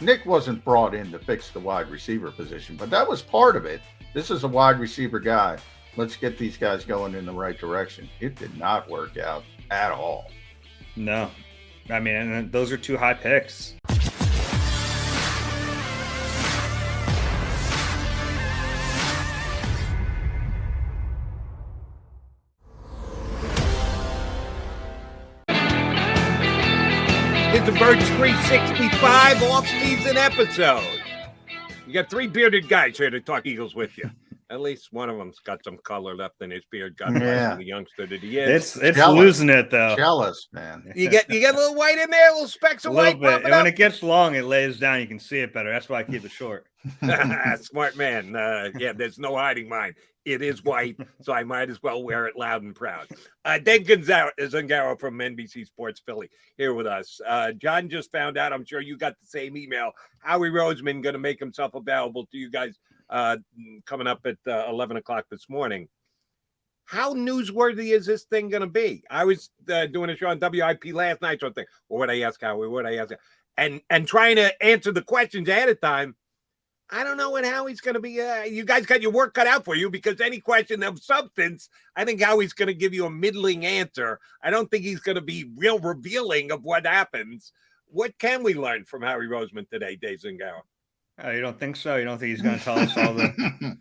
Nick wasn't brought in to fix the wide receiver position, but that was part of it. This is a wide receiver guy. Let's get these guys going in the right direction. It did not work out at all. No. I mean, and those are 2 high picks. It's the Birds 365 offseason episode. You got 3 bearded guys here to talk Eagles with you. At least one of them's got some color left in his beard. God bless the youngster that he is. It's losing it though. Jealous, man. You get a little white in there, little specks of white. Bit. And when it gets long, it lays down. You can see it better. That's why I keep it short. Smart man. Yeah, there's no hiding mine. It is white, so I might as well wear it loud and proud. Dave Zangaro from NBC Sports Philly here with us. John just found out, I'm sure you got the same email, Howie Roseman going to make himself available to you guys coming up at 11 o'clock this morning. How newsworthy is this thing going to be? I was doing a show on WIP last night, so I think, well, what I ask Howie, what I ask, and trying to answer the questions ahead of time. I don't know what Howie's going to be. You guys got your work cut out for you because any question of substance, I think Howie's going to give you a middling answer. I don't think he's going to be real revealing of what happens. What can we learn from Howie Roseman today, Dave Zangaro? Oh, you don't think so? You don't think he's going to tell us all the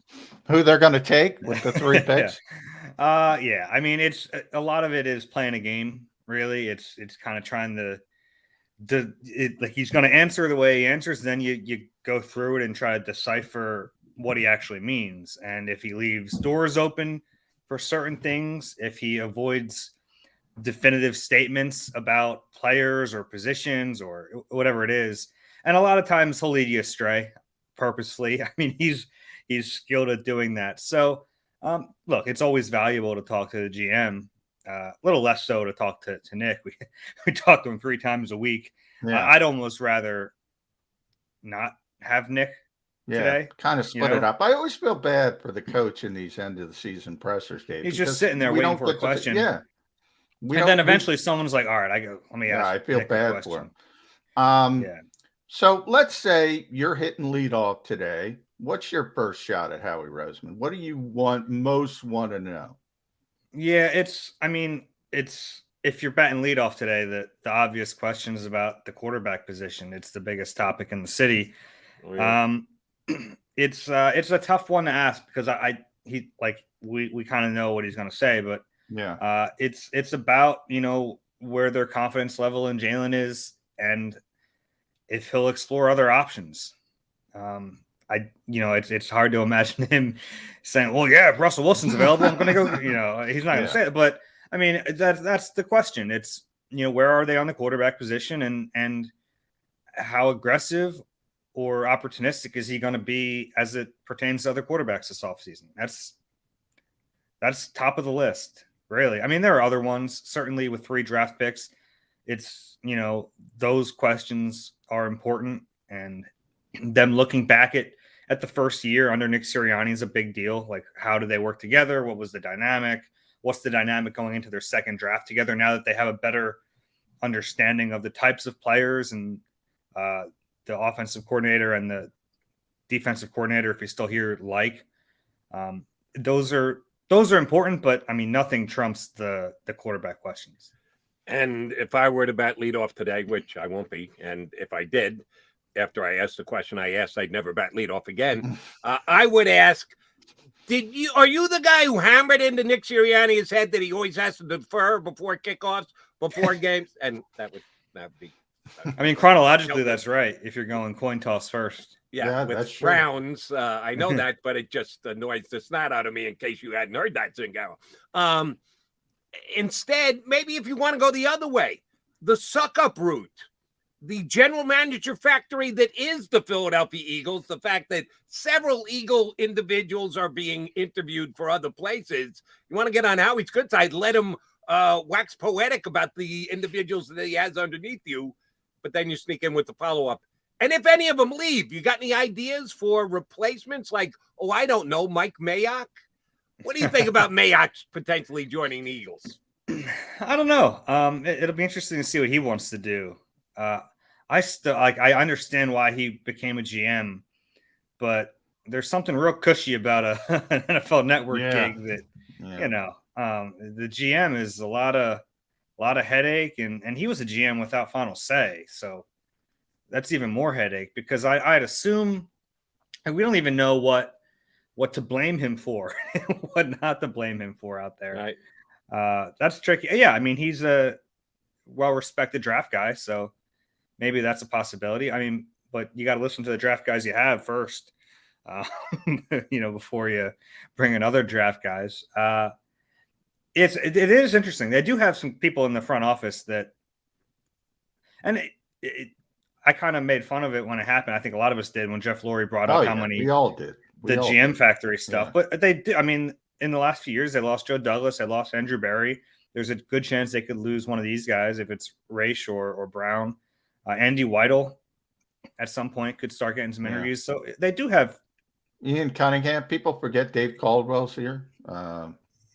who they're going to take with the 3 picks? Yeah. I mean, it's a lot of it is playing a game. Really, it's kind of trying to. Like he's going to answer the way he answers, then you go through it and try to decipher what he actually means. And if he leaves doors open for certain things, if he avoids definitive statements about players or positions or whatever it is, and a lot of times he'll lead you astray purposefully. I mean, he's skilled at doing that. So look, it's always valuable to talk to the GM. A little less so to talk to Nick. We talk to him 3 times a week. Yeah. I'd almost rather not have Nick today. Kind of split it up. I always feel bad for the coach in these end of the season pressers, Dave. He's just sitting there waiting for a question. And then eventually someone's like, all right, let me ask. I feel Nick bad for him. So let's say you're hitting leadoff today. What's your first shot at Howie Roseman? What do you most want to know? Yeah, it's if you're batting leadoff today, the obvious question is about the quarterback position. It's the biggest topic in the city. Oh, yeah. It's a tough one to ask because we kind of know what he's going to say, but it's about, where their confidence level in Jalen is and if he'll explore other options. It's hard to imagine him saying, well, yeah, if Russell Wilson's available, I'm going to go, he's not going to say it. But I mean, that's the question. It's, where are they on the quarterback position and how aggressive or opportunistic is he going to be as it pertains to other quarterbacks this offseason? That's top of the list, really. I mean, there are other ones, certainly with 3 draft picks. It's, those questions are important, and them looking back at the first year under Nick Sirianni is a big deal. Like, how do they work together? What was the dynamic? What's the dynamic going into their second draft together now that they have a better understanding of the types of players and the offensive coordinator and the defensive coordinator, if he's still here, those are important, but I mean, nothing trumps the quarterback questions. And if I were to bat leadoff today, which I won't be, and if I did, after I asked the question I asked, I'd never bat leadoff again. I would ask, are you the guy who hammered into Nick Sirianni's head that he always has to defer before kickoffs, before games? And that would be. I mean, chronologically, that's right. If you're going coin toss first. Yeah, with Browns, I know that, but it just annoys the snot out of me in case you hadn't heard that, Zangaro. Instead, maybe if you want to go the other way, the suck-up route. The general manager factory that is the Philadelphia Eagles, the fact that several Eagle individuals are being interviewed for other places. You want to get on Howie's good side, let him wax poetic about the individuals that he has underneath you, but then you sneak in with the follow-up. And if any of them leave, you got any ideas for replacements? Like, I don't know, Mike Mayock? What do you think about Mayock potentially joining the Eagles? I don't know. It'll be interesting to see what he wants to do. I understand why he became a GM, but there's something real cushy about an NFL Network gig that the GM is a lot of headache, and he was a GM without final say, so that's even more headache because I'd assume, and we don't even know what to blame him for, what not to blame him for out there. Right. That's tricky. Yeah, I mean, he's a well-respected draft guy, so maybe that's a possibility. I mean, but you got to listen to the draft guys you have first, before you bring in other draft guys. It is interesting. They do have some people in the front office that, and I kind of made fun of it when it happened. I think a lot of us did when Jeff Lurie brought up how many we all did the GM factory stuff. Yeah. But they did. I mean, in the last few years, they lost Joe Douglas, they lost Andrew Berry. There's a good chance they could lose one of these guys if it's Raish or Brown. Andy Weidel at some point could start getting some interviews. So they do have Ian Cunningham. People forget Dave Caldwell's here.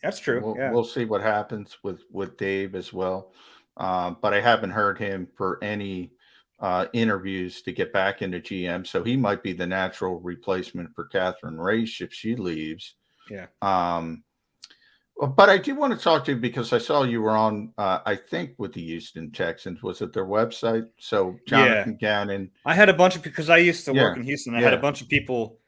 That's true. We'll see what happens with Dave as well. But I haven't heard him for any interviews to get back into GM. So he might be the natural replacement for Catherine Raish if she leaves. Yeah. But I do want to talk to you because I saw you were on, I think, with the Houston Texans. Was it their website? So Jonathon Gannon. I had a bunch of, because I used to work in Houston. I had a bunch of people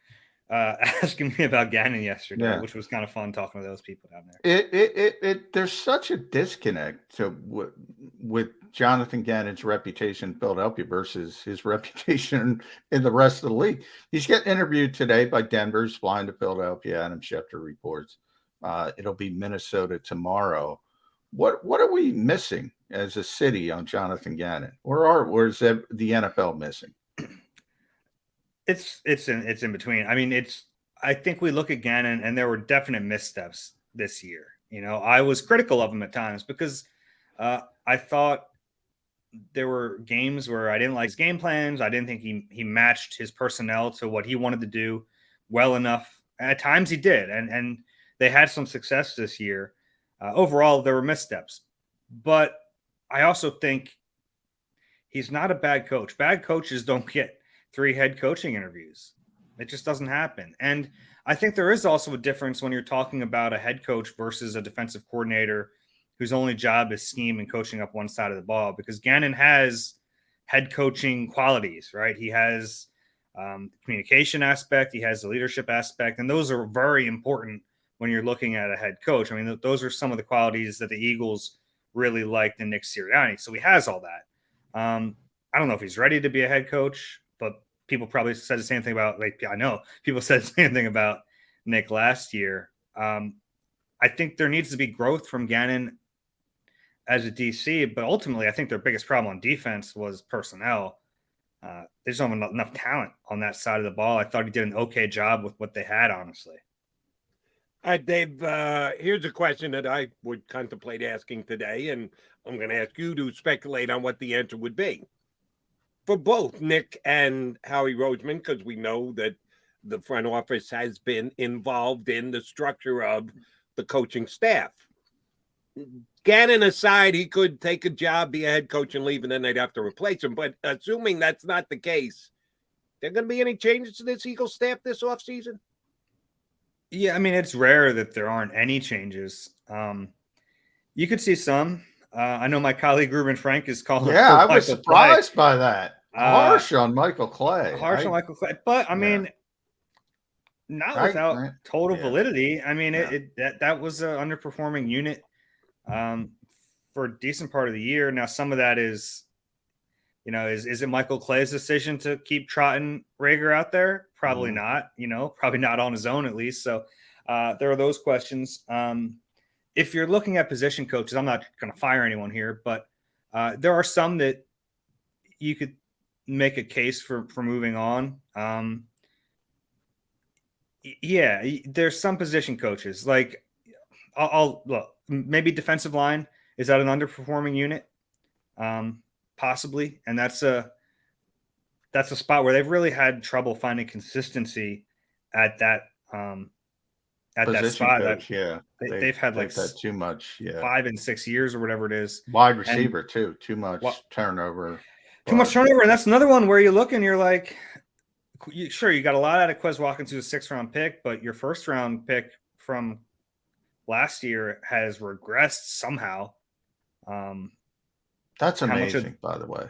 asking me about Gannon yesterday, which was kind of fun talking to those people down there. There's such a disconnect with Jonathon Gannon's reputation in Philadelphia versus his reputation in the rest of the league. He's getting interviewed today by Denver's flying to Philadelphia. Adam Schefter reports. It'll be Minnesota tomorrow. What are we missing as a city on Jonathon Gannon? Where's the NFL missing? It's in between. I mean, I think we look at Gannon and there were definite missteps this year. I was critical of him at times because I thought there were games where I didn't like his game plans. I didn't think he matched his personnel to what he wanted to do well enough. At times he did, and they had some success this year. Overall, there were missteps. But I also think he's not a bad coach. Bad coaches don't get 3 head coaching interviews. It just doesn't happen. And I think there is also a difference when you're talking about a head coach versus a defensive coordinator whose only job is scheme and coaching up one side of the ball, because Gannon has head coaching qualities, right? He has the communication aspect. He has the leadership aspect. And those are very important when you're looking at a head coach. I mean, those are some of the qualities that the Eagles really liked in Nick Sirianni. So he has all that. I don't know if he's ready to be a head coach, but people probably said the same thing about, I know people said the same thing about Nick last year. I think there needs to be growth from Gannon as a DC, but ultimately I think their biggest problem on defense was personnel. They just don't have enough talent on that side of the ball. I thought he did an okay job with what they had, honestly. Dave, here's a question that I would contemplate asking today, and I'm going to ask you to speculate on what the answer would be. For both Nick and Howie Roseman, because we know that the front office has been involved in the structure of the coaching staff. Gannon aside, he could take a job, be a head coach, and leave, and then they'd have to replace him. But assuming that's not the case, there going to be any changes to this Eagles staff this offseason? Yeah, I mean, it's rare that there aren't any changes. You could see some. I know my colleague Ruben Frank is calling. Yeah, I was surprised by that. Harsh on Michael Clay. On Michael Clay. But, I mean, not without total validity. I mean, that was an underperforming unit for a decent part of the year. Now, some of that is, is it Michael Clay's decision to keep trotting Reagor out there? Probably not, probably not on his own at least. So there are those questions. If you're looking at position coaches, I'm not going to fire anyone here, but there are some that you could make a case for moving on. There's some position coaches like I'll look, maybe defensive line. Is that an underperforming unit? Possibly. And that's a spot where they've really had trouble finding consistency at that that spot. Coach, they've had like that too much. 5 and 6 years or whatever it is. Wide receiver too much turnover. Too much turnover, and that's another one where you look and you're like, sure, you got a lot out of Quez Watkins, who's a 6th-round pick, but your 1st-round pick from last year has regressed somehow. That's amazing, by the way.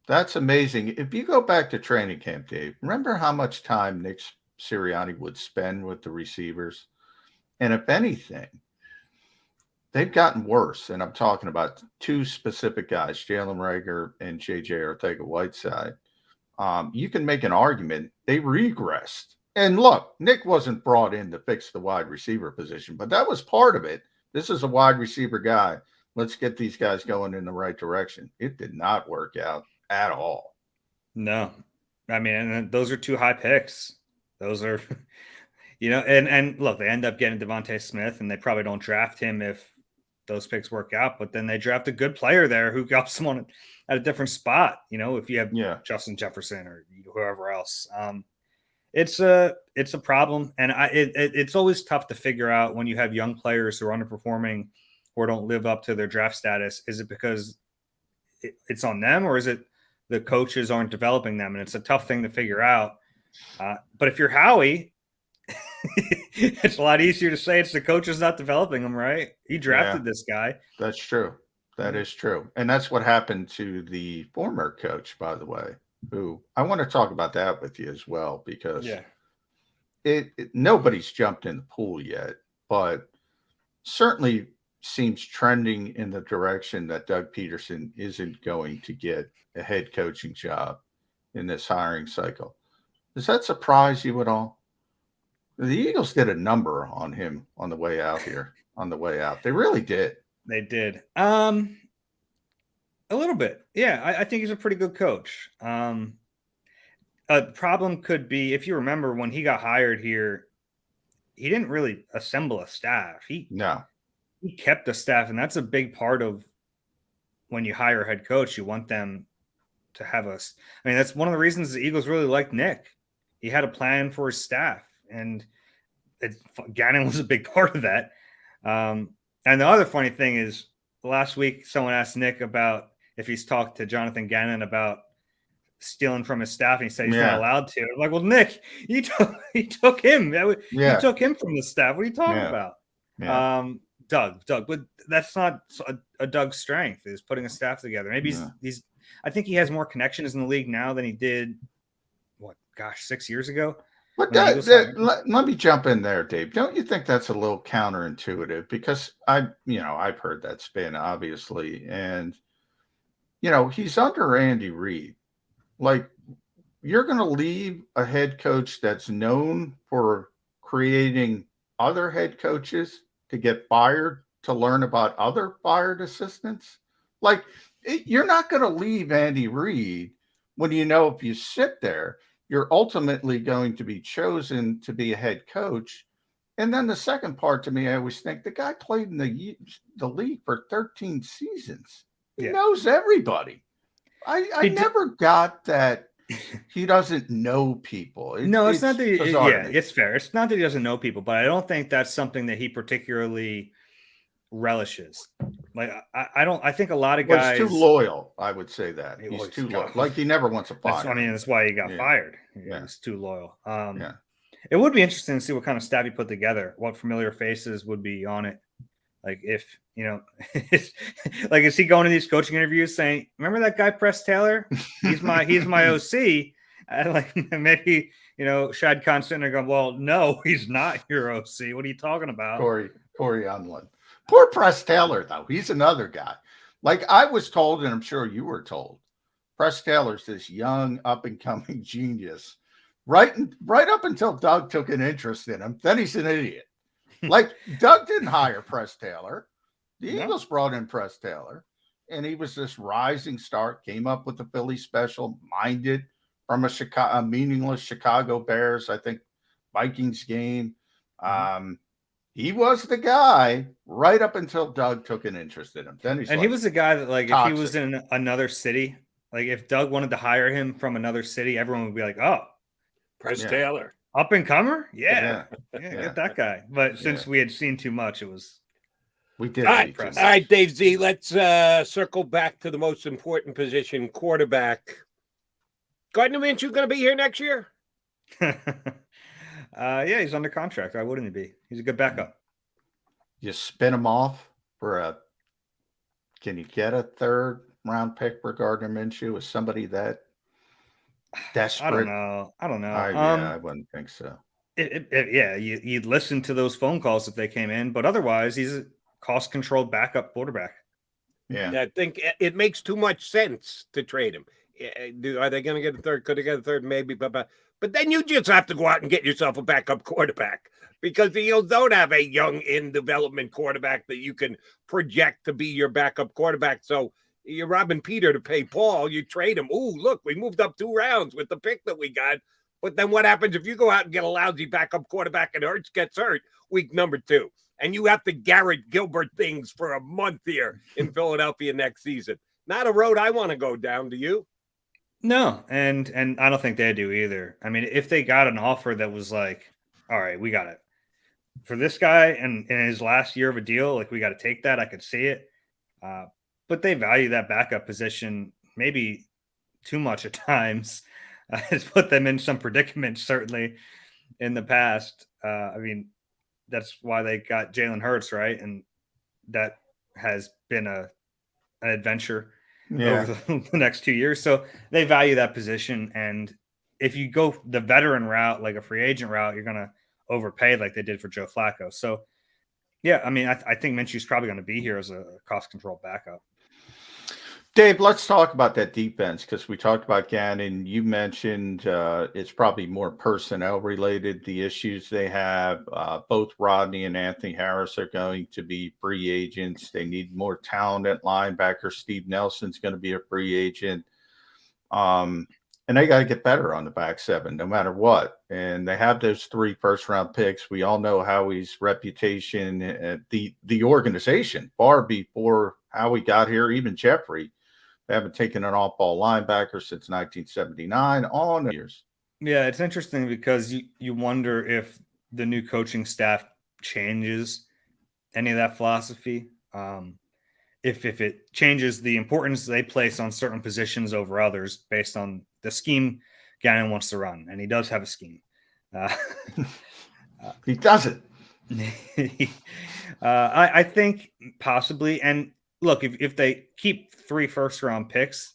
That's amazing. If you go back to training camp, Dave, remember how much time Nick Sirianni would spend with the receivers? And if anything, they've gotten worse. And I'm talking about 2 specific guys, Jalen Reagor and J.J. Arcega-Whiteside. You can make an argument they regressed. And look, Nick wasn't brought in to fix the wide receiver position, but that was part of it. This is a wide receiver guy. Let's get these guys going in the right direction. It did not work out at all. No. I mean, and those are 2 high picks. Those are, and look, they end up getting Devontae Smith, and they probably don't draft him if those picks work out, but then they draft a good player there who got someone at a different spot. If you have Justin Jefferson or whoever else, it's a problem. And it's always tough to figure out when you have young players who are underperforming or don't live up to their draft status. Is it because it's on them, or is it the coaches aren't developing them? And it's a tough thing to figure out. But if you're Howie, it's a lot easier to say it's the coach is not developing them, right? He drafted this guy. That's true. That is true. And that's what happened to the former coach, by the way, who I want to talk about that with you as well, because nobody's jumped in the pool yet, but certainly seems trending in the direction that Doug Pederson isn't going to get a head coaching job in this hiring cycle. Does that surprise you at all? The Eagles did a number on him on the way out here, on the way out. They really did. They did. A little bit. Yeah, I think he's a pretty good coach. A problem could be, if you remember when he got hired here, he didn't really assemble a staff. He kept a staff, and that's a big part of when you hire a head coach. You want them to have that's one of the reasons the Eagles really liked Nick. He had a plan for his staff, and Gannon was a big part of that. And the other funny thing is, last week someone asked Nick about if he's talked to Jonathon Gannon about stealing from his staff, and he said he's not allowed to. I'm like, well, Nick, he took him. He took him from the staff. What are you talking about? Yeah. Doug, but that's not a Doug's strength, is putting a staff together. Maybe he's I think he has more connections in the league now than he did 6 years ago. But let me jump in there, Dave. Don't you think that's a little counterintuitive? Because I've heard that spin, obviously, and he's under Andy Reid. Like, you're going to leave a head coach that's known for creating other head coaches to get fired to learn about other fired assistants? Like, you're not going to leave Andy Reid when if you sit there, you're ultimately going to be chosen to be a head coach. And then the second part, to me, I always think the guy played in the league for 13 seasons. He knows everybody. I never got that he doesn't know people. It's not that. It's fair. It's not that he doesn't know people, but I don't think that's something that he particularly relishes. Like, I think a lot of guys. He's too loyal. I would say that he's too loyal. Like, he never wants to fire. That's why he got fired. He's too loyal. It would be interesting to see what kind of staff he put together. What familiar faces would be on it? Like, if like, is he going to these coaching interviews saying, "Remember that guy, Press Taylor? He's my OC." And like, maybe Shad Khan sitting there going, "Well, no, he's not your OC. What are you talking about?" Corey Unlin. Poor Press Taylor, though. He's another guy. Like, I was told, and I'm sure you were told, Press Taylor's this young, up-and-coming genius. Right up until Doug took an interest in him. Then he's an idiot. Like, Doug didn't hire Press Taylor. The Eagles brought in Press Taylor, and he was this rising star, came up with the Philly special, minded from a meaningless Chicago Bears, I think, Vikings game. He was the guy right up until Doug took an interest in him. Then he was the guy that, like, toxic. If he was in another city, like if Doug wanted to hire him from another city, everyone would be like, "Oh, Press Taylor, up and comer, get that guy." But since we had seen too much, it was We did. All right, see all right, Dave Z. Let's circle back to the most important position, quarterback. Gardner Minshew going to be here next year? Yeah, he's under contract. Why wouldn't he be? He's a good backup. You spin him off for a. Can you get a third round pick for Gardner Minshew? Is somebody that desperate? I don't know. I wouldn't think so. Yeah, you'd listen to those phone calls if they came in, but otherwise, he's a cost-controlled backup quarterback. Yeah, I think it makes too much sense to trade him. Are they going to get a third? Could they get a third? Maybe, but then you just have to go out and get yourself a backup quarterback because the Eagles don't have a young in development quarterback that you can project to be your backup quarterback. So you're robbing Peter to pay Paul. You trade him. Ooh, look, we moved up 2 rounds with the pick that we got. But then what happens if you go out and get a lousy backup quarterback and Hurts gets hurt week number 2? And you have to Garrett Gilbert things for a month here in Philadelphia next season. Not a road I want to go down, do you? No, and I don't think they do either. I mean, if they got an offer that was like, all right, we got it. For this guy and in his last year of a deal, like we got to take that. I could see it. But they value that backup position maybe too much at times. It's put them in some predicaments, certainly, in the past. I mean, that's why they got Jalen Hurts, right? And that has been an adventure over the next 2 years. So they value that position. And if you go the veteran route, like a free agent route, you're going to overpay like they did for Joe Flacco. So, yeah, I mean, I think Minshew's probably going to be here as a cost-controlled backup. Dave, let's talk about that defense because we talked about Gannon. You mentioned it's probably more personnel related, the issues they have. Both Rodney and Anthony Harris are going to be free agents. They need more talent at linebacker. Steve Nelson's going to be a free agent. And they got to get better on the back seven no matter what. And they have those 3 first-round picks. We all know Howie's reputation, the organization, far before Howie got here, even Jeffrey. They haven't taken an off-ball linebacker since 1979. All in years. Yeah, it's interesting because you wonder if the new coaching staff changes any of that philosophy. If it changes the importance they place on certain positions over others based on the scheme Gannon wants to run, and he does have a scheme. He doesn't. I think possibly, and look, if they keep 3 first-round picks,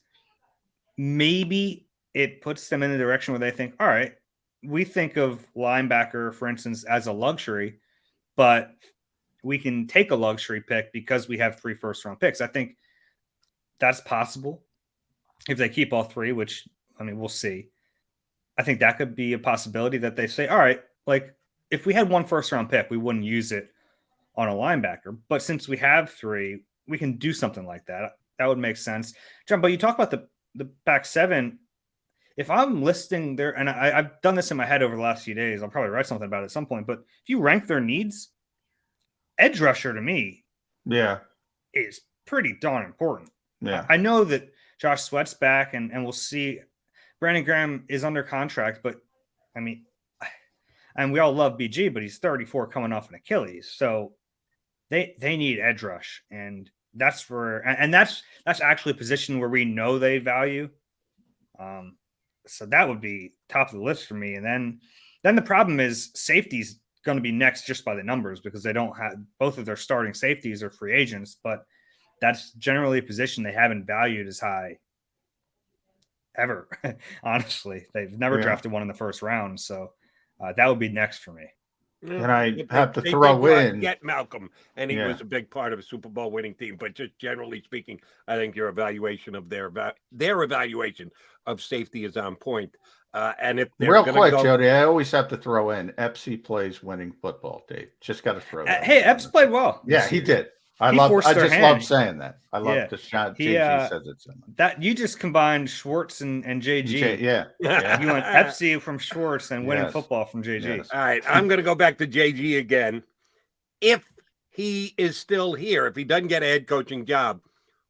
maybe it puts them in a direction where they think, all right, we think of linebacker, for instance, as a luxury, but we can take a luxury pick because we have 3 first-round picks. I think that's possible if they keep all 3, which, I mean, we'll see. I think that could be a possibility that they say, all right, like if we had 1 first-round pick, we wouldn't use it on a linebacker. But since we have 3, we can do something like that. That would make sense. John, but you talk about the back 7. If I'm listing there, and I've done this in my head over the last few days, I'll probably write something about it at some point, but if you rank their needs, edge rusher to me is pretty darn important. Yeah. I know that Josh Sweat's back and we'll see. Brandon Graham is under contract, but I mean, and we all love BG, but he's 34 coming off an Achilles. So they need edge rush, and that's actually a position where we know they value. So that would be top of the list for me. And then the problem is safety's going to be next just by the numbers because they don't have both of their starting safeties are free agents, but that's generally a position they haven't valued as high ever. Honestly, they've never drafted one in the first round. So that would be next for me. And I have to throw in get Malcolm, and he was a big part of a Super Bowl winning team. But just generally speaking, I think your evaluation of their evaluation of safety is on point. And if they're real quick, Jody, I always have to throw in Epsy plays winning football. Dave, just got to throw that. Hey, Epps played well. Yeah, he did. I just love saying that. I love the shot. JG says it so much. That you just combined Schwartz and JG. Yeah. You went Epsy from Schwartz and winning football from JG. Yes. All right, I'm going to go back to JG again. If he is still here, if he doesn't get a head coaching job,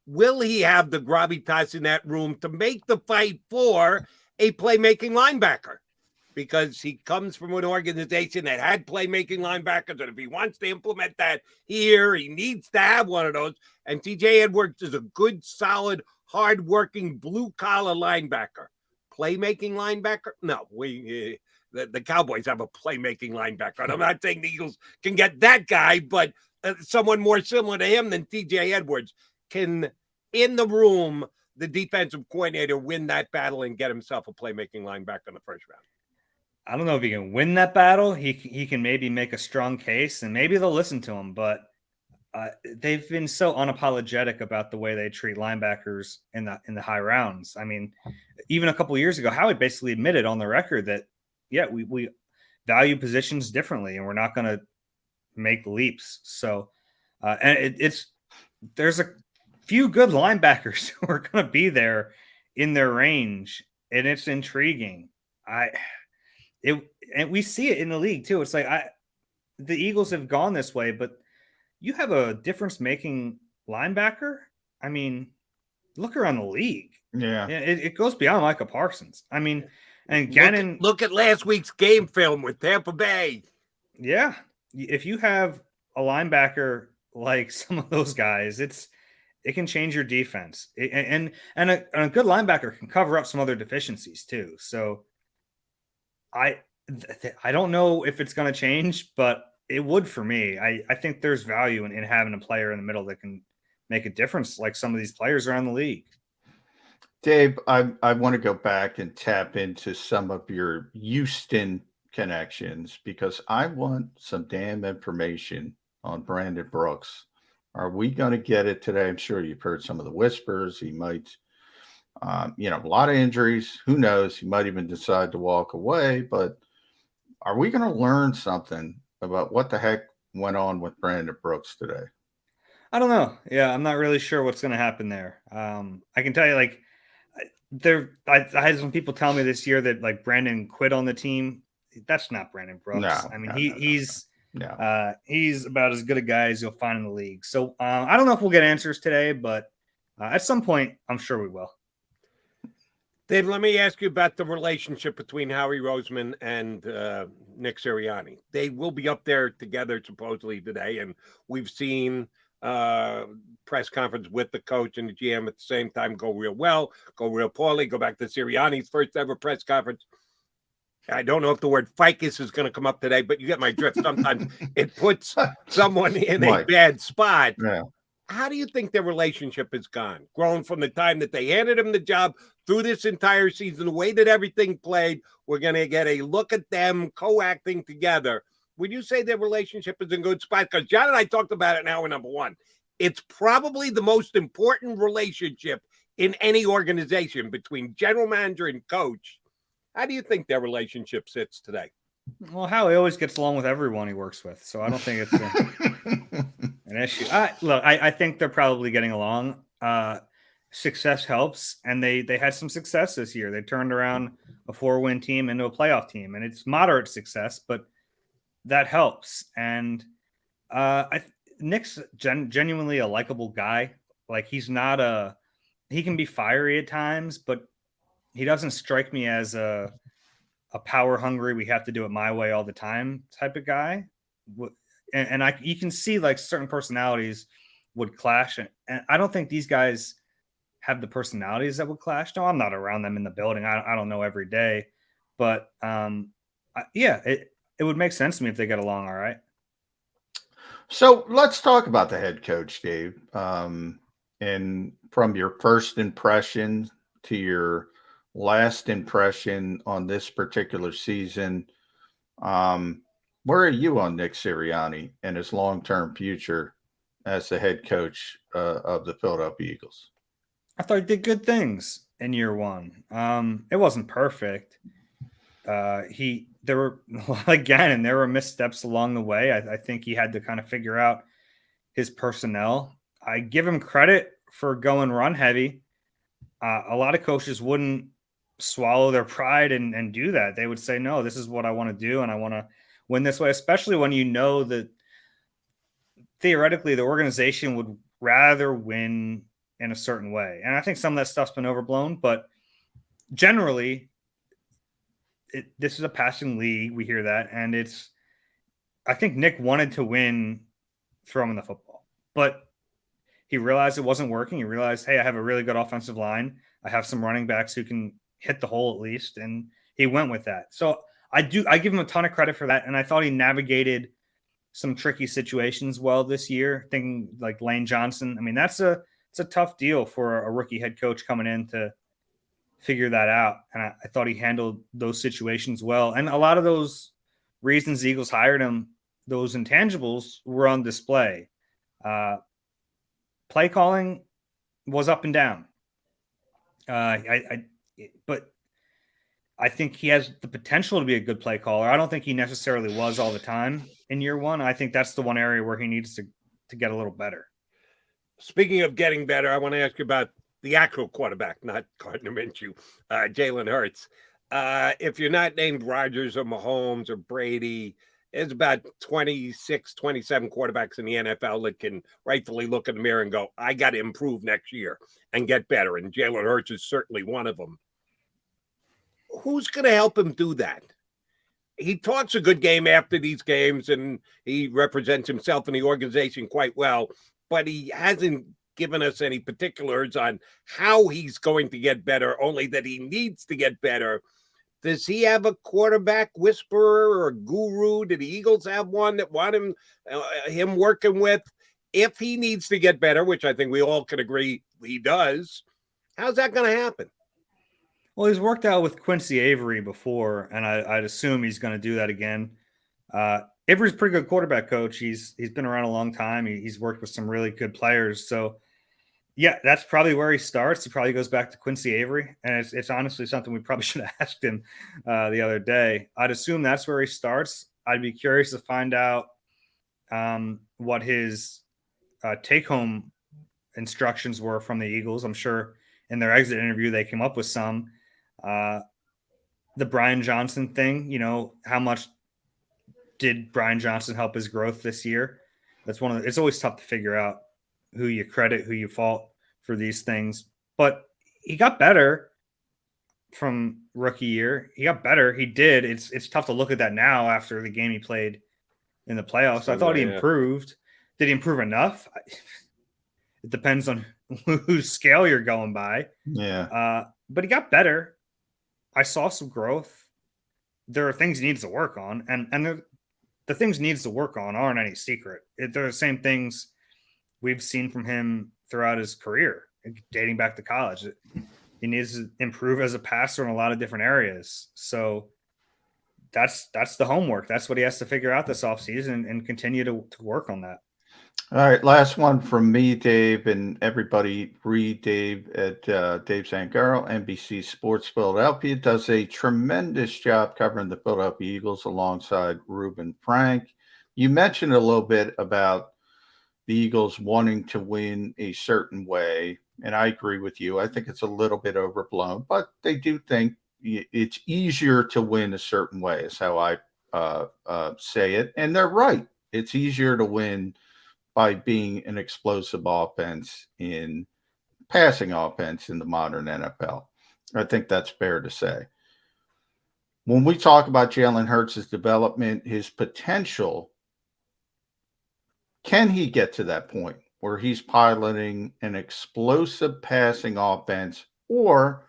will he have the gravitas in that room to make the fight for a playmaking linebacker? because he comes from an organization that had playmaking linebackers, and if he wants to implement that here, he needs to have one of those. And TJ Edwards is a good, solid, hard-working, blue-collar linebacker. Playmaking linebacker? No, the Cowboys have a playmaking linebacker. And I'm not saying the Eagles can get that guy, but someone more similar to him than TJ Edwards can, in the room, the defensive coordinator, win that battle and get himself a playmaking linebacker in the first round. I don't know if he can win that battle. He can maybe make a strong case, and maybe they'll listen to him. But they've been so unapologetic about the way they treat linebackers in the high rounds. I mean, even a couple of years ago, Howie basically admitted on the record that, yeah, we value positions differently, and we're not going to make leaps. So, and there's a few good linebackers who are going to be there in their range, and it's intriguing. And we see it in the league too. It's like the Eagles have gone this way, but you have a difference-making linebacker. I mean, look around the league. Yeah, it goes beyond Micah Parsons. I mean, and Gannon. Look at last week's game film with Tampa Bay. Yeah, if you have a linebacker like some of those guys, it can change your defense. And a good linebacker can cover up some other deficiencies too. So I don't know if it's going to change, but it would for me. I think there's value in having a player in the middle that can make a difference like some of these players around the league. Dave, I want to go back and tap into some of your Houston connections because I want some damn information on Brandon Brooks. Are we going to get it today? I'm sure you've heard some of the whispers. He might, a lot of injuries. Who knows? He might even decide to walk away. But are we going to learn something about what the heck went on with Brandon Brooks today? I don't know. Yeah, I'm not really sure what's going to happen there. I can tell you, like, I had some people tell me this year that like Brandon quit on the team. That's not Brandon Brooks. No, I mean, he's about as good a guy as you'll find in the league. So I don't know if we'll get answers today, but at some point, I'm sure we will. Dave, let me ask you about the relationship between Howie Roseman and Nick Sirianni. They will be up there together supposedly today, and we've seen press conference with the coach and the GM at the same time go real well, go real poorly, go back to Sirianni's first ever press conference. I don't know if the word ficus is going to come up today, but you get my drift. Sometimes it puts someone in a bad spot. Yeah. How do you think their relationship has gone? Grown from the time that they handed him the job through this entire season, the way that everything played, we're going to get a look at them co-acting together. Would you say their relationship is in a good spot? Because John and I talked about it in hour number one. It's probably the most important relationship in any organization between general manager and coach. How do you think their relationship sits today? Well, Howie always gets along with everyone he works with, so I don't think it's an issue. I think they're probably getting along. Success helps, and they had some success this year. They turned around a 4-win team into a playoff team, and it's moderate success, but that helps. And Nick's genuinely a likable guy. Like he can be fiery at times, but he doesn't strike me as a power hungry, we have to do it my way all the time type of guy. And you can see like certain personalities would clash. And I don't think these guys have the personalities that would clash. No, I'm not around them in the building. I don't know every day, but it would make sense to me if they get along all right. So let's talk about the head coach, Dave. And from your first impression to your last impression on this particular season, where are you on Nick Sirianni and his long-term future as the head coach of the Philadelphia Eagles? I thought he did good things in year one. It wasn't perfect. There were, like Gannon, there were missteps along the way. I think he had to kind of figure out his personnel. I give him credit for going run heavy. A lot of coaches wouldn't swallow their pride and do that. They would say, no, this is what I want to do, and I want to win this way, especially when you know that theoretically the organization would rather win in a certain way. And I think some of that stuff's been overblown, but generally this is a passing league. We hear that. And I think Nick wanted to win throwing the football, but he realized it wasn't working. He realized, hey, I have a really good offensive line. I have some running backs who can hit the hole at least. And he went with that. So I give him a ton of credit for that. And I thought he navigated some tricky situations well this year. Thinking like Lane Johnson. I mean, it's a tough deal for a rookie head coach coming in to figure that out. And I thought he handled those situations well. And a lot of those reasons the Eagles hired him, those intangibles were on display. Play calling was up and down. But I think he has the potential to be a good play caller. I don't think he necessarily was all the time in year one. I think that's the one area where he needs to get a little better. Speaking of getting better, I want to ask you about the actual quarterback, not Gardner Minshew, Jalen Hurts. If you're not named Rodgers or Mahomes or Brady, there's about 26, 27 quarterbacks in the NFL that can rightfully look in the mirror and go, I got to improve next year and get better. And Jalen Hurts is certainly one of them. Who's going to help him do that? He talks a good game after these games, and he represents himself and the organization quite well, but he hasn't given us any particulars on how he's going to get better, only that he needs to get better. Does he have a quarterback whisperer or a guru? Do the Eagles have one that want him working with? If he needs to get better, which I think we all can agree he does, how's that going to happen? Well, he's worked out with Quincy Avery before, and I'd assume he's going to do that again. Avery's a pretty good quarterback coach. He's been around a long time. He's worked with some really good players. So, yeah, that's probably where he starts. He probably goes back to Quincy Avery, and it's honestly something we probably should have asked him the other day. I'd assume that's where he starts. I'd be curious to find out what his take-home instructions were from the Eagles. I'm sure in their exit interview they came up with some. The Brian Johnson thing, how much did Brian Johnson help his growth this year? That's it's always tough to figure out who you credit, who you fault for these things. But he got better from rookie year. He got better. He did. It's tough to look at that now after the game he played in the playoffs. I thought he improved. Did he improve enough? It depends on whose scale you're going by. Yeah. But he got better. I saw some growth. There are things he needs to work on, and the things he needs to work on aren't any secret. They're the same things we've seen from him throughout his career, dating back to college. He needs to improve as a passer in a lot of different areas. So that's the homework. That's what he has to figure out this offseason and continue to work on that. All right, last one from me, Dave, and everybody read Dave at Dave Zangaro, NBC Sports Philadelphia. Does a tremendous job covering the Philadelphia Eagles alongside Reuben Frank. You mentioned a little bit about the Eagles wanting to win a certain way, and I agree with you. I think it's a little bit overblown, but they do think it's easier to win a certain way is how I say it, and they're right. It's easier to win by being an explosive offense in passing offense in the modern NFL. I think that's fair to say. When we talk about Jalen Hurts' development, his potential, can he get to that point where he's piloting an explosive passing offense, or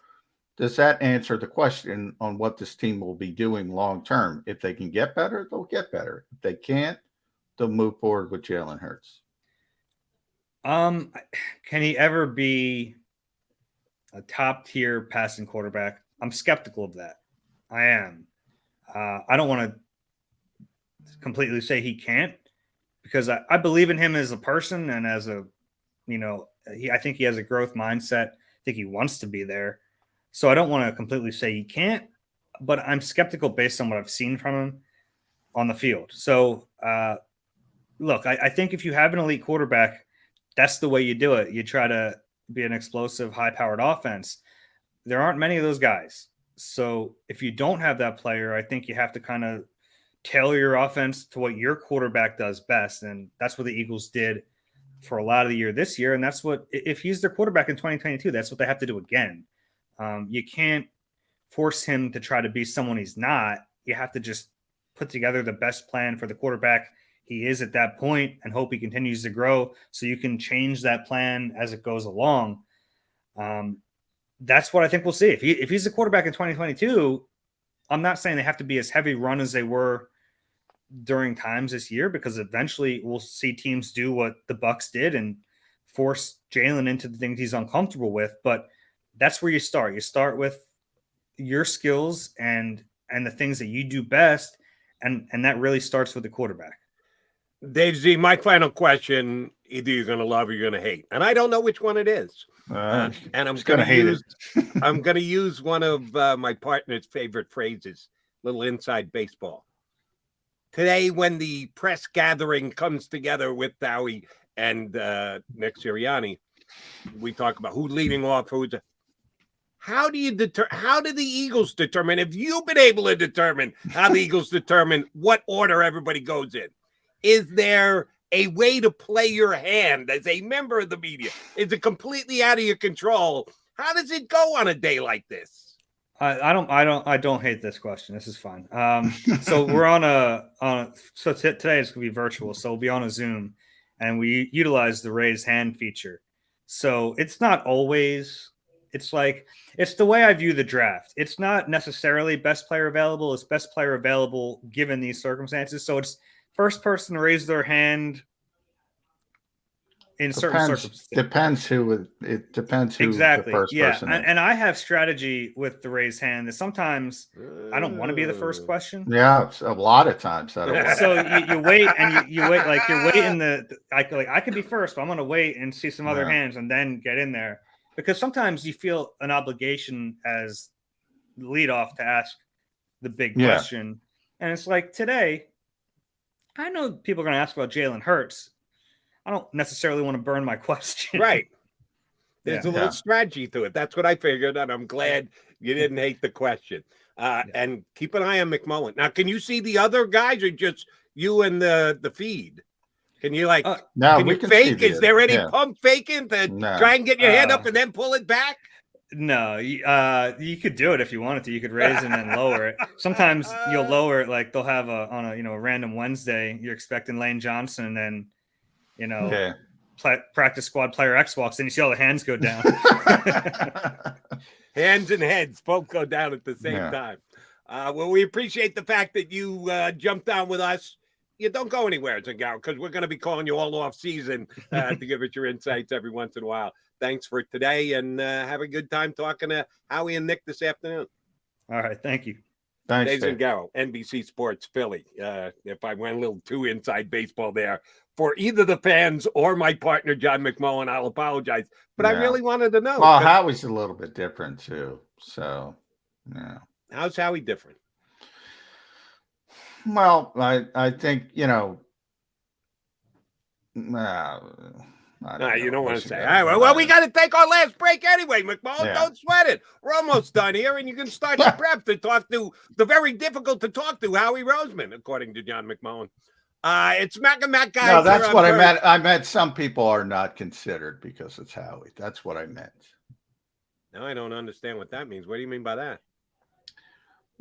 does that answer the question on what this team will be doing long term? If they can get better, they'll get better. If they can't, they'll move forward with Jalen Hurts. Can he ever be a top tier passing quarterback? I'm skeptical of that. I am. I don't want to completely say he can't, because I believe in him as a person and as a, I think he has a growth mindset. I think he wants to be there. So I don't want to completely say he can't, but I'm skeptical based on what I've seen from him on the field. So, look, I think if you have an elite quarterback, that's the way you do it. You try to be an explosive, high-powered offense. There aren't many of those guys. So if you don't have that player, I think you have to kind of tailor your offense to what your quarterback does best. And that's what the Eagles did for a lot of the year this year. And that's what, if he's their quarterback in 2022, that's what they have to do again. You can't force him to try to be someone he's not. You have to just put together the best plan for the quarterback he is at that point and hope he continues to grow so you can change that plan as it goes along. That's what I think we'll see. If he's a quarterback in 2022, I'm not saying they have to be as heavy run as they were during times this year, because eventually we'll see teams do what the Bucs did and force Jalen into the things he's uncomfortable with. But that's where you start. You start with your skills and the things that you do best. And that really starts with the quarterback. Dave Z, my final question, either you're going to love or you're going to hate. And I don't know which one it is. And I'm going to hate it. I'm going to use one of my partner's favorite phrases, little inside baseball. Today, when the press gathering comes together with Howie and Nick Sirianni, we talk about who's leading off, who's. How do you how do the Eagles determine? If you've been able to determine how the Eagles determine what order everybody goes in, is there a way to play your hand as a member of the media? Is it completely out of your control? How does it go on a day like this? I don't hate this question. This is fun. So we're today it's gonna be virtual. So we'll be on a Zoom, and we utilize the raised hand feature. So it's not always. It's the way I view the draft. It's not necessarily best player available. It's best player available given these circumstances. So it's first person to raise their hand in certain circumstances. Depends who exactly. the first person is. And I have strategy with the raised hand that sometimes I don't want to be the first question. Yeah, a lot of times. So you wait and you wait, like you're waiting I could be first, but I'm going to wait and see some other hands and then get in there. Because sometimes you feel an obligation as the leadoff to ask the big question. And it's like today, I know people are going to ask about Jalen Hurts. I don't necessarily want to burn my question. Right. There's a little strategy to it. That's what I figured, and I'm glad you didn't hate the question. And keep an eye on McMullen. Now, can you see the other guys or just you and the feed? Can you can you fake? Is there any pump faking to try and get your hand up and then pull it back? No, you could do it if you wanted to. You could raise it and then lower it. Sometimes you'll lower it, like they'll have on a random Wednesday. You're expecting Lane Johnson, and then practice squad player X walks, and you see all the hands go down. Hands and heads both go down at the same time. Well, we appreciate the fact that you jumped on with us. You don't go anywhere, Zangaro, because we're going to be calling you all off season to give us your insights every once in a while. Thanks for today, and have a good time talking to Howie and Nick this afternoon. All right, thank you. Thanks, Dave Zangaro, NBC Sports Philly. If I went a little too inside baseball there for either the fans or my partner, John McMullen, I'll apologize. But I really wanted to know. Well, Howie's a little bit different, too. So, yeah. How's Howie different? Well, I think, you don't want to say. All right, well, we got to take our last break anyway, McMullen. Yeah. Don't sweat it. We're almost done here, and you can start your prep to talk to the very difficult to talk to Howie Roseman, according to John McMullen. It's Mac and Mac guys. No, that's what I meant. I meant some people are not considered because it's Howie. That's what I meant. No, I don't understand what that means. What do you mean by that?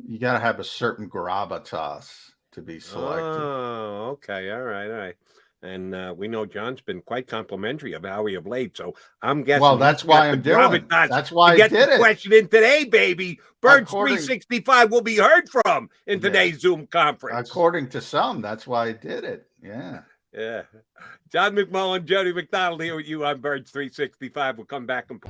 You got to have a certain gravitas to be selected. Oh, okay. All right. And we know John's been quite complimentary of Howie of late, so I'm guessing. Well, that's why I'm doing it. That's why I did it. Question in today, baby. Birds 365 will be heard from in today's Zoom conference. According to some, that's why I did it. Yeah. John McMullen, Jody McDonald here with you on Birds 365. We'll come back and.